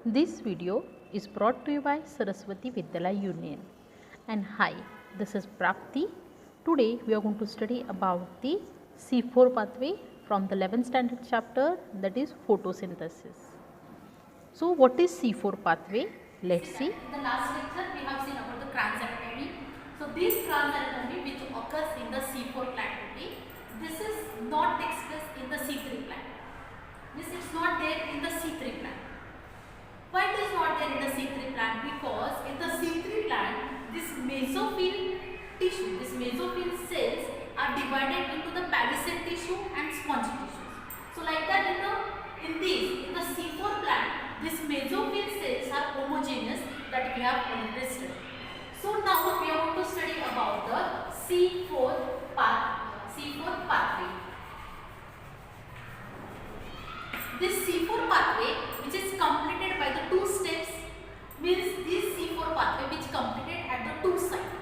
This video is brought to you by Saraswati Vidyalaya Union. And hi, this is Prapti. Today we are going to study about the C4 pathway from the 11th standard chapter, that is photosynthesis. So what is C4 pathway? Let's see. In the last lecture we have seen about the Kranz anatomy. So this Kranz anatomy which occurs in the C4 plant only, this is not takes place in the C3 plant. This is not there in the C3 plant. Why it is not there in the C3 plant? Because in the C3 plant, this mesophyll tissue, this mesophyll cells are divided into the palisade tissue and spongy tissues. So like that in the C4 plant, these mesophyll cells are homogeneous that we have already studied. So now we are going to study about the C4 pathway. This C4 pathway which is completed by the two steps means this C4 pathway which completed at the two sides.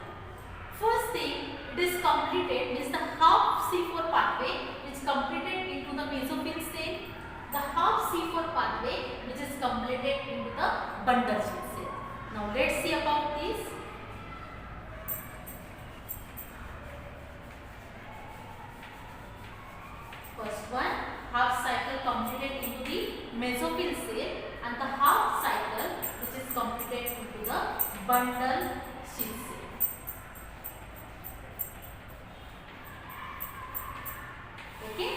First thing, it is completed means the half C4 pathway which completed into the mesophyll cell, the half C4 pathway which is completed into the bundle cell. Now let's see about this. First one, half cycle completed into the mesophyll cell and the half cycle which is completed into the bundle sheath cell. Okay,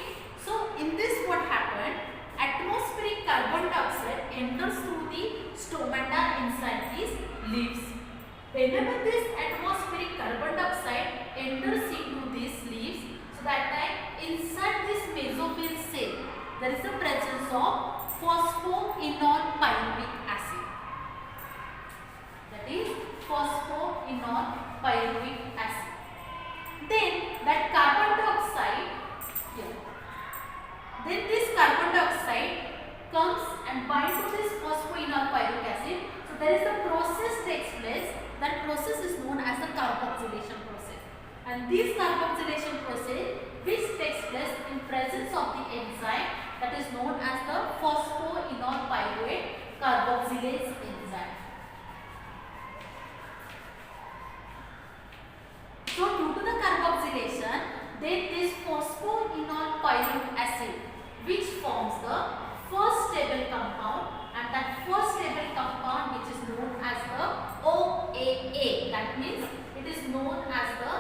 so in this what happened, atmospheric carbon dioxide enters through the stomata inside these leaves. Whenever this atmospheric carbon dioxide enters into these leaves, so that time inside this mesophyll cell there is the presence of phosphoenol pyruvic acid. That is phosphoenol pyruvic acid. Then that carbon dioxide here. Then this carbon dioxide comes and binds to this phosphoenol pyruvic acid. So there is a process takes place. That process is known as the carboxylation process. And this carboxylation process which takes place in presence of the enzyme that is known as the phosphoenol pyruvate carboxylase enzyme. So due to the carboxylation, then this phosphoenol pyruvic acid which forms the first stable compound, and that first stable compound which is known as the OAA, that means it is known as the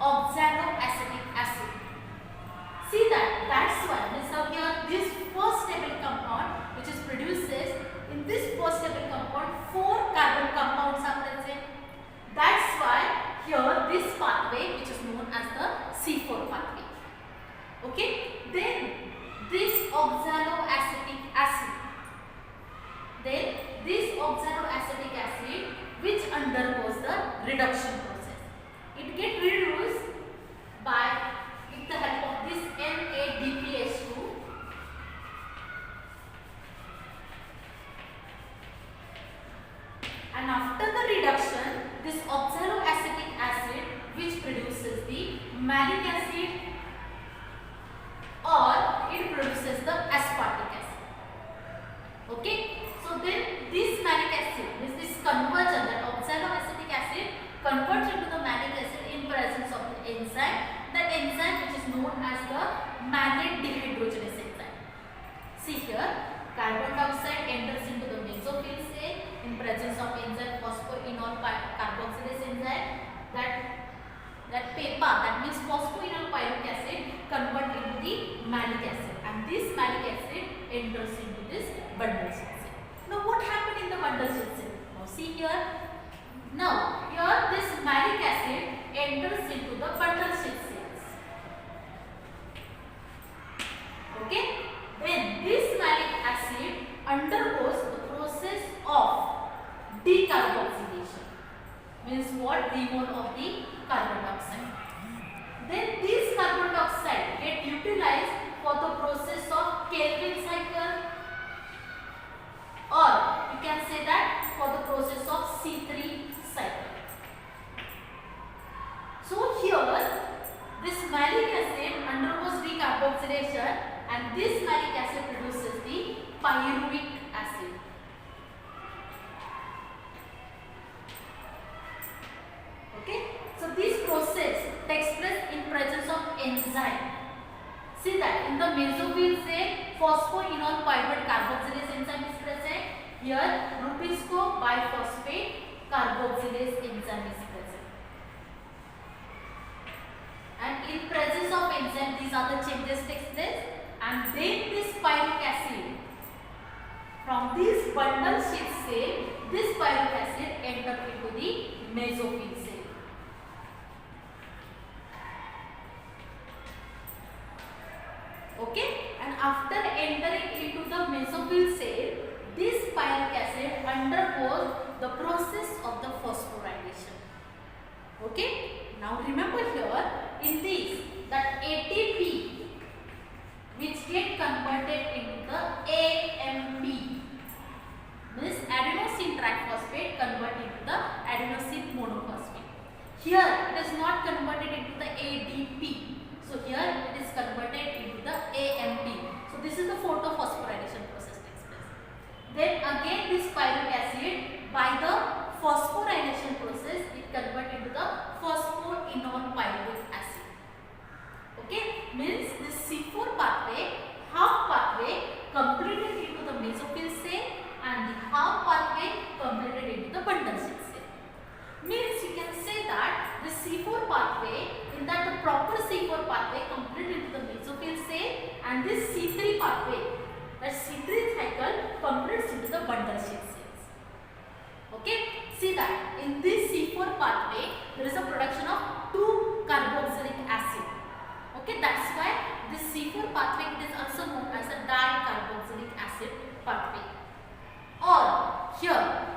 oxaloacetic acid. See that's why means now here this first stable compound which is produces, in this first stable compound 4 carbon compounds are present. That's why here this pathway which is known as the C4 pathway. Okay, then this oxaloacetic acid, which undergoes the reduction process. It gets reduced with the help of this NADPH2 and after the reduction this oxaloacetic acid which produces the malic acid or it produces the aspartic acid. Okay, so then this malic acid means this conversion, that oxaloacetic acid converts into the malic acid in presence of the enzyme, that enzyme which is known as the mannate dehydrogenase enzyme. See here, carbon dioxide enters into the mesophyll cell in presence of enzyme phosphoenol carboxylase enzyme. That PEPA, that means phosphoenol pyruvic acid, convert into the malic acid, and this malic acid enters into this bundle sheath cell. Now what happened in the bundle sheath cell? Now see here. Now here this malic acid enters into the bundle sheath cells. Okay. Then this malic acid undergoes the process of decarboxylation. Means what? Removal of the carbon dioxide. Then this carbon dioxide get utilized for the process of Calvin cycle, or you can say that for the process of C3 cycle. So here here Rubisco biphosphate carboxylase enzyme is present. And in presence of enzyme, these are the changes takes place, and then this pyruvic acid, from this bundle sheath cell, this pyruvic acid enter into the mesophyll cell. Okay, and after entering into the mesophyll cell, this pyruvic acid undergoes the process of the phosphorylation. Okay, now remember here in this that ATP which get converted into the AMP, means adenosine triphosphate convert into the adenosine monophosphate. Here it is not converted into the ADP. So here it is converted into the AMP. So this is the photophosphorylation process takes place. Then again this pyruvic acid, by the phosphorylation process, it convert into the phosphoenol pyruvic acid. Okay, means this C4 pathway, half pathway completed into the mesophyll cell and the half pathway completed into the bundle sheath cell. Means you can say that the C4 pathway, in that the proper C4 pathway completed into the mesophyll cell, and this C3 pathway, that C3 cycle completes into the bundle sheath cells. Okay, see that in this C4 pathway there is a production of 2 carboxylic acid. Okay, that's why this C4 pathway it is also known as a dicarboxylic acid pathway. Or here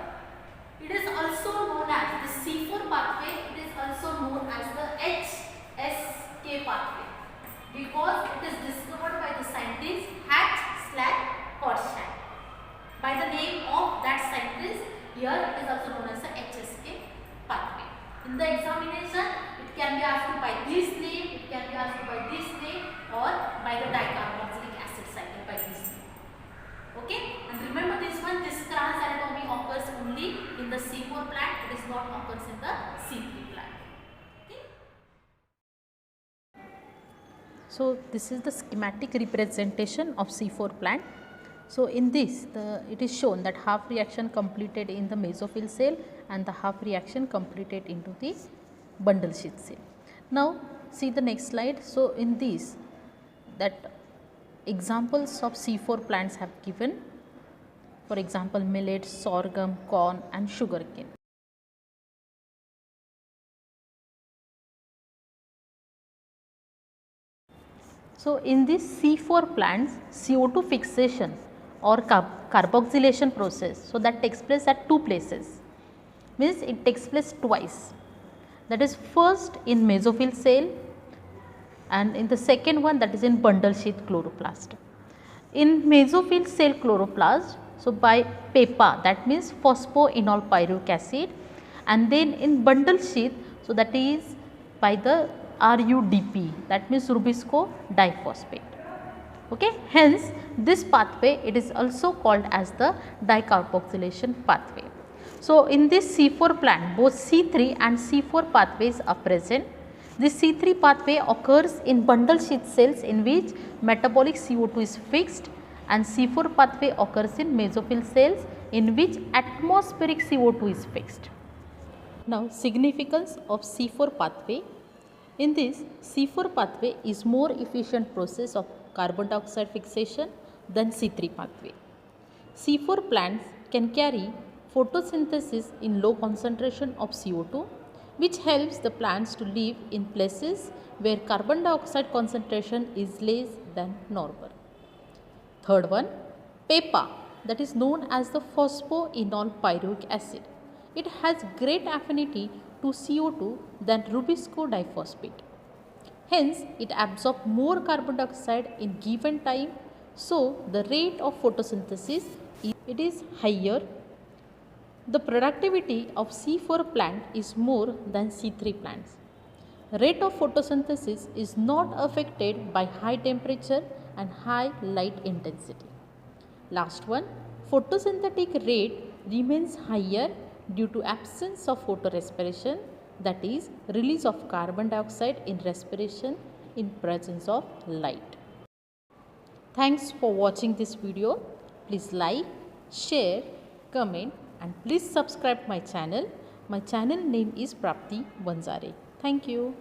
it is also known as the C4 pathway, it is also known as the HSK pathway, because it is discovered by the scientist Hatch/Korshak. By the name of that scientist, here it is also known as the HSK pathway. In the examination, it can be asked by this name, it can be asked by this name, or by the dicarboxylic acid cycle by this name. Okay, and remember this one, this trans anatomy occurs only in the C4 plant, it is not occurs in the C3 plant. Okay. So this is the schematic representation of C4 plant. So in this, it is shown that half reaction completed in the mesophyll cell and the half reaction completed into the bundle sheath cell. Now see the next slide. So in this, that examples of C4 plants have given, for example millet, sorghum, corn and sugarcane. So in this C4 plants, CO2 fixation or carboxylation process, so that takes place at 2 places, means it takes place twice, that is first in mesophyll cell and in the second one, that is in bundle sheath chloroplast. In mesophyll cell chloroplast, so by PEPA, that means phosphoenol pyruvic acid, and then in bundle sheath, so that is by the RUDP, that means Rubisco diphosphate. Okay, hence this pathway it is also called as the dicarboxylation pathway. So in this C4 plant, both C3 and C4 pathways are present. This C3 pathway occurs in bundle sheath cells in which metabolic CO2 is fixed, and C4 pathway occurs in mesophyll cells in which atmospheric CO2 is fixed. Now significance of C4 pathway. In this, C4 pathway is more efficient process of carbon dioxide fixation than C3 pathway. C4 plants can carry photosynthesis in low concentration of CO2, which helps the plants to live in places where carbon dioxide concentration is less than normal. Third one, PEPA, that is known as the phosphoenol pyruvic acid. It has great affinity to CO2 than Rubisco diphosphate. Hence, it absorbs more carbon dioxide in given time, so the rate of photosynthesis is higher. The productivity of C4 plant is more than C3 plants. Rate of photosynthesis is not affected by high temperature and high light intensity. Last one, photosynthetic rate remains higher due to absence of photorespiration, that is release of carbon dioxide in respiration in presence of light. Thanks for watching this video. Please like, share, comment, and please subscribe my channel. My channel name is Prapti Banjare. Thank you.